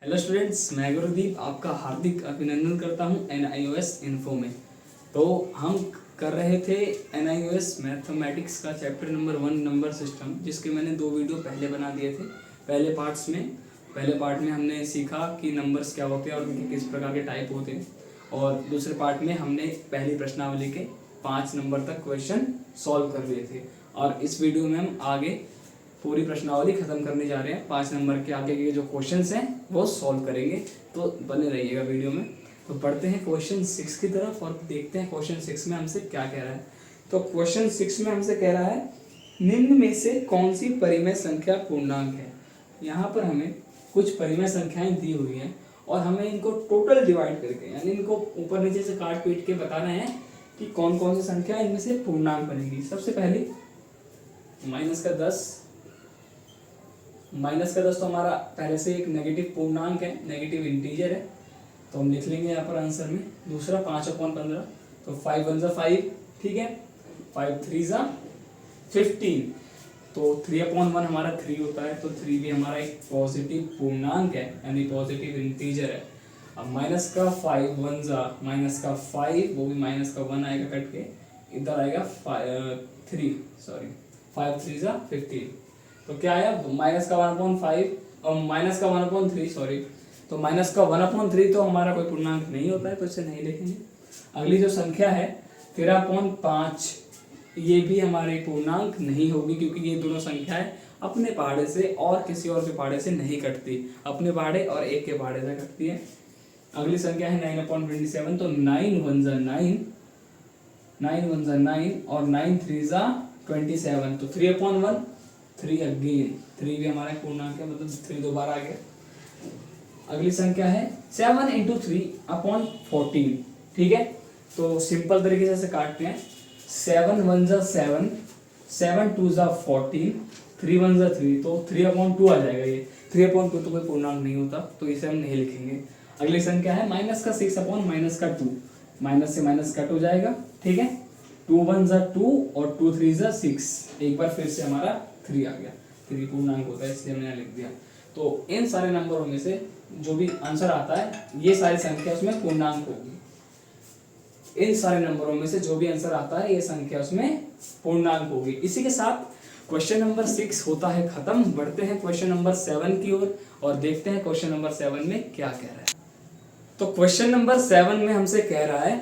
Hello students, मैं गुरुदीप आपका हार्दिक अभिनंदन करता हूं NIOS इन्फो में। तो हम कर रहे थे NIOS मैथमेटिक्स का चैप्टर नंबर 1 नंबर सिस्टम, जिसके मैंने 2 वीडियो पहले बना दिए थे। पहले पार्ट में हमने सीखा कि नंबर्स क्या होते हैं और उनके किस प्रकार के टाइप होते हैं, और दूसरे पार्ट में हमने पहली प्रश्नावली के 5 नंबर तक क्वेश्चन सॉल्व कर लिए थे। और इस वीडियो में हम आगे पूरी प्रश्नावली खत्म करने जा रहे हैं। 5 नंबर के आगे के जो क्वेश्चंस हैं वो सॉल्व करेंगे, तो बने रहिएगा वीडियो में। तो पढ़ते हैं क्वेश्चन 6 की तरफ और देखते हैं क्वेश्चन 6 में हमसे क्या कह रहा है। तो क्वेश्चन 6 में हमसे कह रहा है, निम्न में से कौन सी परिमेय संख्या पूर्णांक है। यहाँ पर हमें कुछ परिमेय संख्याएं दी हुई हैं और हमें इनको टोटल डिवाइड करके, यानी इनको ऊपर नीचे से काट पीट के बताना है कि कौन कौन सी संख्या इनमें से पूर्णांक बनेगी। सबसे पहले माइनस का 10 तो हमारा पहले से एक नेगेटिव पूर्णांक है, नेगेटिव इंटीजर है, तो हम लिख लेंगे यहाँ पर आंसर में। दूसरा 5/15, तो 5 1 5, ठीक है। 5 3 15, तो 3/1 हमारा 3 होता है, तो 3 भी हमारा एक पॉजिटिव पूर्णांक है, यानी पॉजिटिव इंटीजर है। अब माइनस का 5 माइनस का 5, वो भी माइनस का 1 आएगा कट के, इधर आएगा 5 3 15, तो क्या आया माइनस का 1/5 और माइनस का 1/3, सॉरी, तो माइनस का 1/3 तो हमारा कोई पूर्णांक नहीं होता है, तो इसे नहीं लिखेंगे। अगली जो संख्या है 13.5, ये भी हमारे पूर्णांक नहीं होगी, क्योंकि ये दोनों संख्याएं अपने पहाड़े से और किसी और के पहाड़े से नहीं कटती, अपने पहाड़े और एक के पहाड़े से कटती है। अगली संख्या है 9/27, तो 9 1 9, 9 1 9 और 9 3 27, तो 3/1 3 अगेन, 3 भी हमारा पूर्णांक है, मतलब 3 दोबारा आ गया। अगली संख्या है 7 × 3/14, ठीक है। तो सिंपल तरीके से काटते हैं। 7 1 7, 7 2 14, 3 1 3, तो 3/2 आ जाएगा। ये 3/2 तो कोई पूर्णांक नहीं होता, तो इसे हम नहीं लिखेंगे। अगली संख्या है माइनस का 6/-2, माइनस से माइनस कट हो जाएगा, ठीक है। 2 1 2 और 2 3 6, एक बार फिर से हमारा 3 आ गया। 3 पूर्णांक होता है, इसलिए मैंने लिख दिया। तो इन सारे नंबरों में से जो भी आंसर आता है, ये सारी संख्या उसमें पूर्णांक होगी। इन सारे नंबरों में से जो भी आंसर आता है, ये संख्या उसमें पूर्णांक होगी। इसी के साथ क्वेश्चन नंबर 6 होता है खत्म। बढ़ते हैं क्वेश्चन नंबर 7 की ओर और देखते हैं क्वेश्चन नंबर 7 में क्या कह रहा है। तो क्वेश्चन नंबर 7 में हमसे कह रहा है,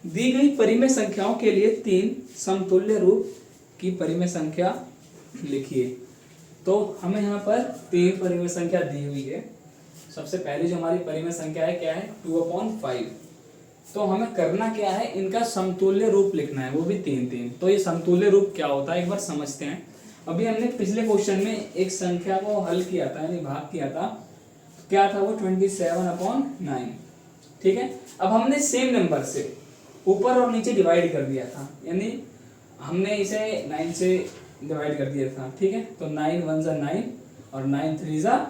दी गई परिमेय संख्याओं के लिए 3 समतुल्य रूप की परिमेय संख्या लिखिए। तो हमें यहाँ पर 3 परिमेय संख्या दी हुई है। सबसे पहले जो हमारी परिमेय संख्या है क्या है, 2/5। तो हमें करना क्या है, इनका समतुल्य रूप लिखना है, वो भी 3 तो ये समतुल्य रूप क्या होता है एक बार समझते हैं। अभी हमने पिछले क्वेश्चन में एक संख्या को हल किया था, यानी भाग किया था, क्या था वो 27/9, ठीक है। अब हमने सेम नंबर से ऊपर और नीचे डिवाइड कर दिया था, यानी हमने इसे 9 से डिवाइड कर दिया था, ठीक है। तो 9 1 9 और 9 3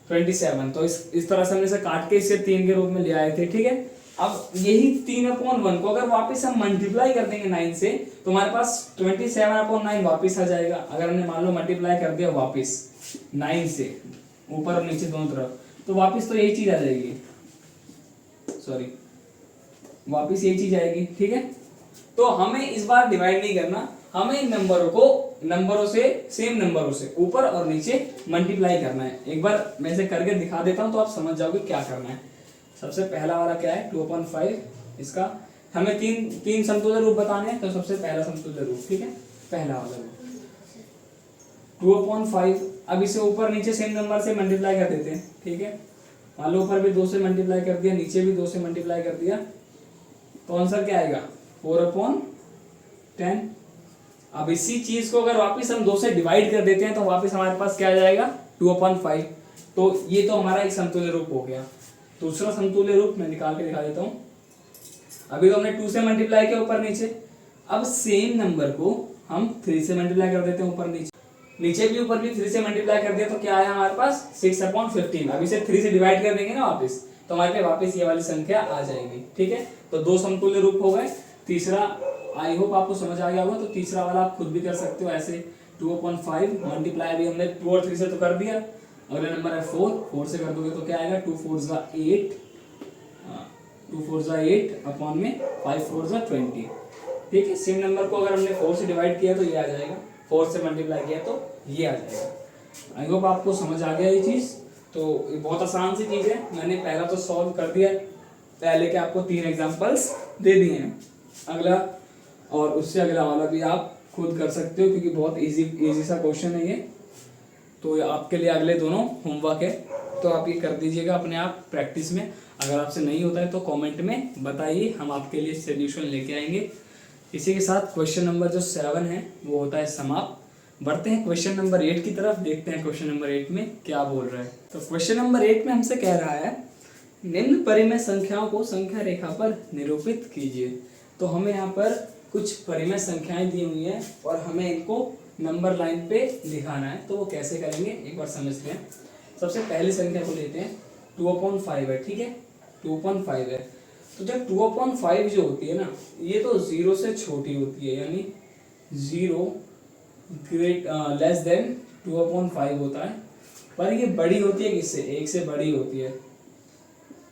27, तो इस तरह से हमने इसे काट के इसे 3 के रूप में ले आए थे, ठीक है। अब यही 3/1 को अगर वापस हम मल्टीप्लाई कर देंगे 9 से, तो हमारे पास 27/9 वापस आ जाएगा। अगर हमने मान लो मल्टीप्लाई कर दिया वापस 9 से, ऊपर और नीचे दोनों तरफ, तो वापस तो यही चीज आ जाएगी, सॉरी, वापस यही चीज आएगी, ठीक है। तो हमें इस बार डिवाइड नहीं करना, हमें इन नंबरों से सेम नंबरों से ऊपर और नीचे मल्टीप्लाई करना है। एक बार मैं इसे करके दिखा देता हूं, तो आप समझ जाओगे क्या करना है। सबसे पहला वाला क्या है 2/5, इसका हमें तीन समतुल्य रूप बताने हैं, तो सबसे पहला समतुल्य रूप, ठीक है, पहला वाला रूप 2/5। अब इसे ऊपर नीचे सेम नंबर से मल्टीप्लाई कर देते हैं, ठीक है। मान लो ऊपर भी 2 से मल्टीप्लाई कर दिया, नीचे भी 2 से मल्टीप्लाई कर दिया, तो आंसर क्या आएगा 4/10। अब इसी चीज को अगर वापस हम 2 से डिवाइड कर देते हैं, तो वापस हमारे पास क्या आ जाएगा 2/5। तो ये तो हमारा एक समतुल्य रूप हो गया। दूसरा समतुल्य रूप मैं निकाल के दिखा देता हूं। अभी तो हमने 2 से मल्टीप्लाई किया ऊपर नीचे, अब सेम नंबर को हम 3 से मल्टीप्लाई कर देते हैं ऊपर नीचे, नीचे भी ऊपर भी 3 से मल्टीप्लाई कर दिया, तो क्या आया हमारे पास 6/15। अब इसे 3 से डिवाइड कर देंगे ना वापस, तो हमारे पास वापस ये वाली संख्या आ जाएगी, ठीक है। तो 2 समतुल्य रूप हो गए। तीसरा आई होप आपको समझ आ गया होगा, तो तीसरा वाला आप खुद भी कर सकते हो ऐसे। 2/5 मल्टीप्लाई भी हमने 2 और 3 से तो कर दिया, अगला नंबर है 4, 4 से कर दोगे तो क्या आएगा 2 4 ज़ा 8, 2 4 ज़ा 8 अपॉन में 5 4 ज़ा 20। ठीक है, सेम नंबर को अगर हमने 4 से डिवाइड किया तो ये आ जाएगा, 4 से मल्टीप्लाई किया तो ये आ जाएगा। आई होप आपको समझ आ गया ये चीज़। तो ये बहुत आसान सी चीज़ है, मैंने पहला तो सॉल्व कर दिया, पहले के आपको 3 एग्जांपल्स दे दिए हैं। अगला और उससे अगला वाला भी आप खुद कर सकते हो क्योंकि बहुत इजी सा क्वेश्चन है ये। तो आपके लिए अगले दोनों होमवर्क है, तो आप ये कर दीजिएगा अपने आप प्रैक्टिस में। अगर आपसे नहीं होता है तो कमेंट में बताइए, हम आपके लिए सोल्यूशन लेके आएंगे। इसी के साथ क्वेश्चन नंबर जो 7 है वो होता है समाप्त। बढ़ते हैं क्वेश्चन नंबर 8 की तरफ, देखते हैं क्वेश्चन नंबर 8 में क्या बोल रहा है। तो क्वेश्चन नंबर 8 में हमसे कह रहा है निम्न परिमेय संख्याओं को संख्या रेखा पर निरूपित कीजिए। तो हमें यहाँ पर कुछ परिमेय संख्याएं दी हुई हैं और हमें इनको नंबर लाइन पे दिखाना है। तो वो कैसे करेंगे एक बार समझते हैं। सबसे पहली संख्या को लेते हैं 2/5 है, ठीक है 2/5 है। तो जब 2/5 जो होती है ना, ये तो 0 से छोटी होती है, यानी 0 लेस देन 2/5 होता है, पर ये बड़ी होती है किससे, 1 से बड़ी होती है।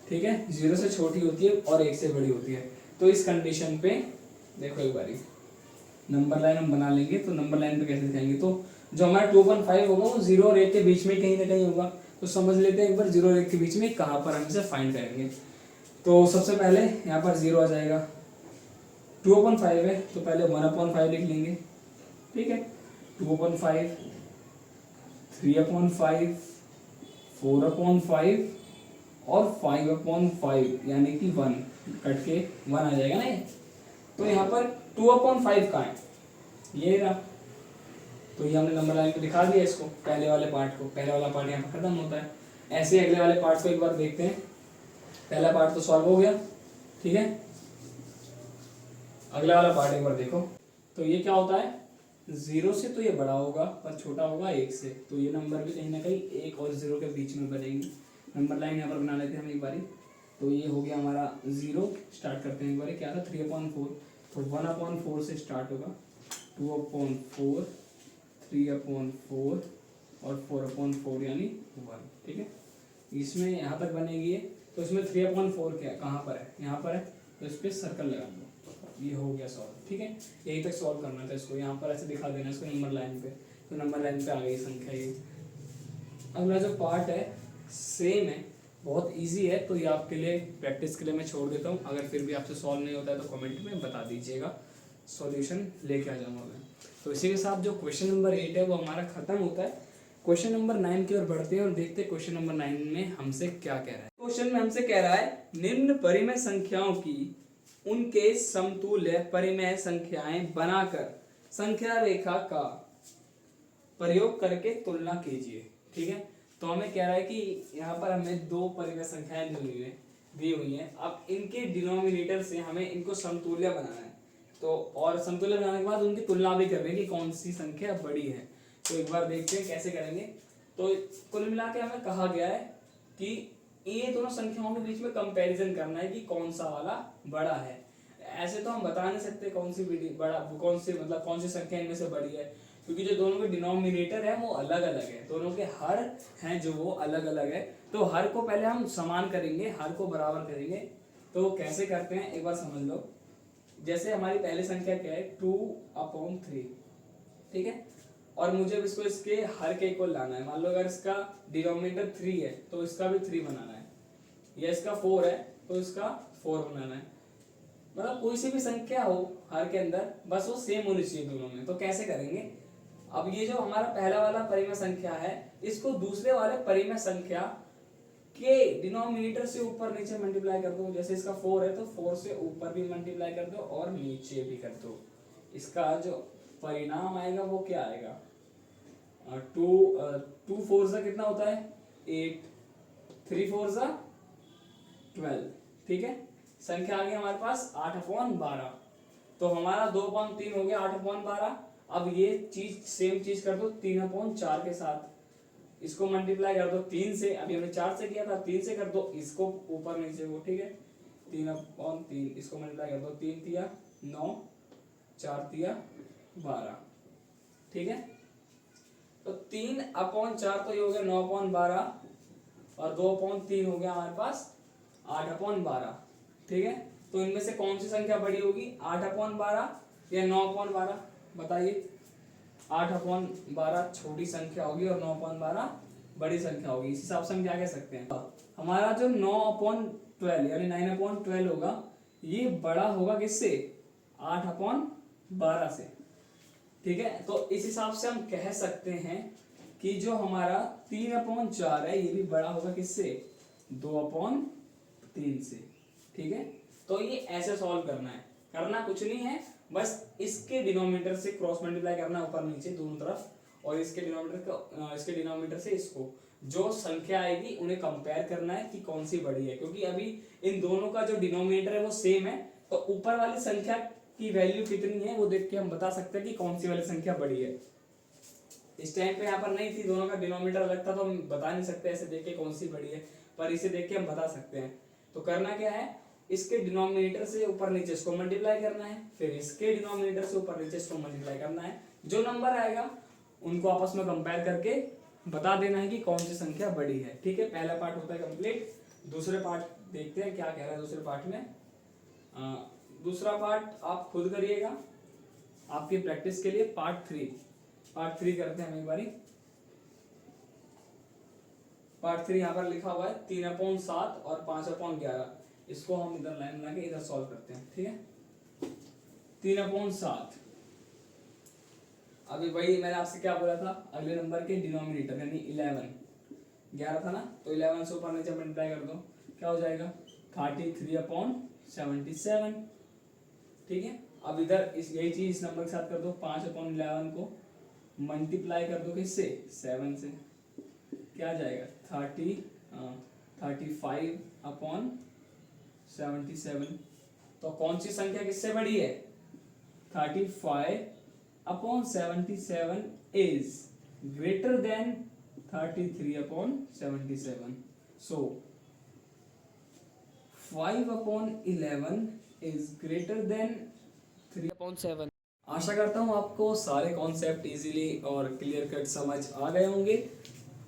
ठीक है, 0 से छोटी होती है और 1 से बड़ी होती है। तो इस कंडीशन पे देखो एक बारी नंबर लाइन हम बना लेंगे। तो नंबर लाइन पे कैसे दिखाएंगे, तो जो हमारा 2/5 होगा वो 0 और 1 के बीच में कहीं ना कहीं होगा। तो समझ लेते हैं एक बार 0 और 1 के बीच में कहाँ पर हम इसे फाइंड करेंगे। तो सबसे पहले यहाँ पर 0 आ जाएगा, 2/5 है तो पहले 1/5 लिख लेंगे। ठीक है, 2/5, 3/5, 4/5 और 5/5 यानी कि 1 कट के 1 आ जाएगा ना। तो यहाँ पर 2/5 कहाँ है, ये रहा। तो ये हमने नंबर लाइन पे दिखा दिया इसको, पहले वाले पार्ट को। पहले वाला पार्ट यहाँ पर खत्म होता है। ऐसे ही अगले वाले पार्ट को एक बार देखते हैं। पहला पार्ट तो सॉल्व हो गया, ठीक है। अगला वाला पार्ट एक बार देखो। तो ये क्या होता है, 0 से तो ये बड़ा होगा पर छोटा होगा 1 से। तो ये नंबर भी कहीं ना कहीं 1 और 0 के बीच में बनेगी। नंबर लाइन यहाँ पर बना लेते हैं हम एक बारी। तो ये हो गया हमारा 0, स्टार्ट करते हैं एक बारी। क्या था 3/4, तो 1/4 से स्टार्ट होगा, 2/4, 3/4 और 4/4 यानी 1। ठीक है, इसमें यहाँ तक बनेगी। तो इसमें 3/4 क्या कहाँ पर है, यहाँ पर है, तो इस पर सर्कल लगा दो। ये हो गया सॉल्व। ठीक है, यही तक सॉल्व करना था इसको, यहाँ पर ऐसे दिखा देना इसको नंबर लाइन पे। तो नंबर लाइन पे आ गई संख्या ये। अगला जो पार्ट है सेम है, बहुत इजी है। तो ये आपके लिए प्रैक्टिस के लिए मैं छोड़ देता हूँ। अगर फिर भी आपसे सॉल्व नहीं होता है तो कमेंट में बता दीजिएगा, सॉल्यूशन लेके आ जाऊँगा मैं। तो इसी के साथ जो क्वेश्चन नंबर 8 है वो हमारा खत्म होता है। क्वेश्चन नंबर 9 की ओर बढ़ते हैं और देखते हैं क्वेश्चन नंबर 9 में हमसे क्या कह रहा है। क्वेश्चन में हमसे कह रहा है निम्न परिमेय संख्याओं की उनके समतुल्य परिमेय संख्याएं बनाकर संख्या रेखा का प्रयोग करके तुलना कीजिए। ठीक है, तो हमें कह रहा है कि यहाँ पर हमें 2 परिमेय संख्याएं दी हुई हैं। अब इनके डिनोमिनेटर से हमें इनको समतुल्य बनाना है। तो और समतुल्य बनाने के बाद उनकी तुलना भी कर रहे हैं कि कौन सी संख्या बड़ी है। तो एक बार देखते हैं कैसे करेंगे। तो कुल मिला के हमें कहा गया है कि ये दोनों संख्याओं के बीच में कंपैरिजन करना है कि कौन सा वाला बड़ा है। ऐसे तो हम बता नहीं सकते कौन सी बड़ा, कौन सी मतलब कौन सी संख्या इनमें से बड़ी है, क्योंकि जो दोनों के डिनोमिनेटर है वो अलग अलग है। दोनों के हर हैं जो वो अलग अलग है। तो हर को पहले हम समान करेंगे, हर को बराबर करेंगे। तो कैसे करते हैं एक बार समझ लो। जैसे हमारी पहली संख्या क्या है 2/3, ठीक है, और मुझे इसको इसके हर के इक्वल लाना है। मान लो अगर इसका डिनोमिनेटर 3 है तो इसका भी 3 बनाना है, या इसका 4 है तो इसका 4 बनाना है। मतलब कोई सी भी संख्या हो हर के अंदर, बस वो सेम होनी चाहिए दोनों में। तो कैसे करेंगे, अब ये जो हमारा पहला वाला परिमेय संख्या है इसको दूसरे वाले परिमेय संख्या के डिनोमिनेटर से ऊपर नीचे मल्टीप्लाई कर दो। जैसे इसका 4 है तो 4 से ऊपर भी मल्टीप्लाई कर दो और नीचे भी कर दो। इसका जो परिणाम आएगा वो क्या आएगा, 2 4 से कितना होता है 8, 3 4 से 12। ठीक है, संख्या आ गई हमारे पास 8/12। तो हमारा 2/3 हो गया 8/12। अब ये चीज सेम चीज कर दो 3/4 के साथ, इसको मल्टीप्लाई कर दो 3 से। अभी हमने 4 से किया था, 3 से कर दो इसको ऊपर नीचे को। ठीक है, 3/3 इसको मल्टीप्लाई कर दो, 3 तिया 9, 4 तिया 12। ठीक है, तो 3/4 तो ये हो गया 9/12 और 2/3 हो गया हमारे पास 8/12। ठीक है, तो इनमें से कौन सी संख्या बड़ी होगी, 8/12 या 9/12? बताइए। 8/12 छोटी संख्या होगी और 9/12 बड़ी संख्या होगी। इस हिसाब से हम क्या कह सकते हैं, हमारा जो 9/12 यानी 9/12 होगा, ये बड़ा होगा किससे, 8/12 से। ठीक है, तो इस हिसाब से हम कह सकते हैं कि जो हमारा 3/4 है ये भी बड़ा होगा किससे, 2/3 से। ठीक है, तो ये ऐसे सॉल्व करना है, करना कुछ नहीं है, बस इसके डिनोमिनेटर से क्रॉस मल्टीप्लाई करना ऊपर नीचे दोनों तरफ, और इसके डिनोमिनेटर से इसको जो संख्या आएगी उन्हें कंपेयर करना है कि कौन सी बड़ी है, क्योंकि अभी इन दोनों का जो डिनोमिनेटर है वो सेम है, तो ऊपर वाली संख्या की वैल्यू कितनी है वो देख के हम बता सकते हैं कि कौन सी वाली संख्या बड़ी है। इस टाइम पे यहाँ पर नहीं थी, दोनों का डिनोमिनेटर अलग था, तो हम बता नहीं सकते ऐसे देख के कौन सी बड़ी है, पर इसे देख के हम बता सकते हैं। तो करना क्या है, इसके डिनोमिनेटर से ऊपर नीचे इसको मल्टीप्लाई करना है, फिर इसके डिनोमिनेटर से ऊपर नीचे इसको मल्टीप्लाई करना है, जो नंबर आएगा उनको आपस में कंपेयर करके बता देना है कि कौन सी संख्या बड़ी है। ठीक है, पहला पार्ट होता है कंप्लीट। दूसरे पार्ट देखते हैं क्या कह रहा है दूसरे पार्ट में। दूसरा पार्ट आप खुद करिएगा आपकी प्रैक्टिस के लिए। पार्ट थ्री करते हैं हम एक बारी। पार्ट 3 यहाँ पर लिखा हुआ है 3/7 और 5/11। इसको हम इधर लाइन बना के इधर सॉल्व करते हैं। ठीक है, 3/7, अभी वही मैंने आपसे क्या बोला था, अगले नंबर के डिनोमिनेटर यानी 11 था ना, तो 11 से ऊपर नीचे मल्टीप्लाई कर दो, क्या हो जाएगा 33/77। ठीक है, अब इधर यही चीज इस नंबर के साथ कर दो, 5/11 को मल्टीप्लाई कर दो किससे, 7 से, क्या जाएगा 35/77। तो कौन सी संख्या किससे बड़ी है, 35/77 is greater than 33/77. So 5/11 is greater than 3/7। आशा करता हूँ आपको सारे कॉन्सेप्ट इजीली और क्लियर कट समझ आ गए होंगे,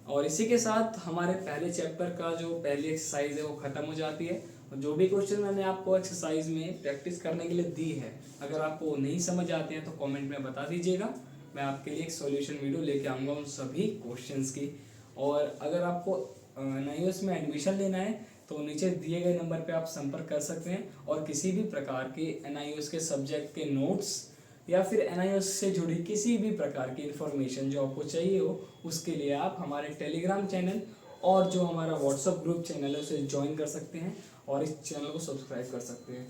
और इसी के साथ हमारे पहले चैप्टर का जो पहली एक्सरसाइज है वो खत्म हो जाती है। और जो भी क्वेश्चन मैंने आपको एक्सरसाइज में प्रैक्टिस करने के लिए दी है, अगर आपको नहीं समझ आते हैं तो कमेंट में बता दीजिएगा, मैं आपके लिए एक सॉल्यूशन वीडियो लेके आऊँगा उन सभी क्वेश्चंस की। और अगर आपको NIOS में एडमिशन लेना है तो नीचे दिए गए नंबर पे आप संपर्क कर सकते हैं, और किसी भी प्रकार के NIOS के सब्जेक्ट के नोट्स या फिर NIOS से जुड़ी किसी भी प्रकार की इन्फॉर्मेशन जो आपको चाहिए हो, उसके लिए आप हमारे टेलीग्राम चैनल और जो हमारा व्हाट्सएप ग्रुप चैनल है उसे ज्वाइन कर सकते हैं, और इस चैनल को सब्सक्राइब कर सकते हैं।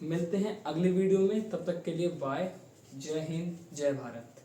मिलते हैं अगली वीडियो में, तब तक के लिए बाय, जय हिंद, जय भारत।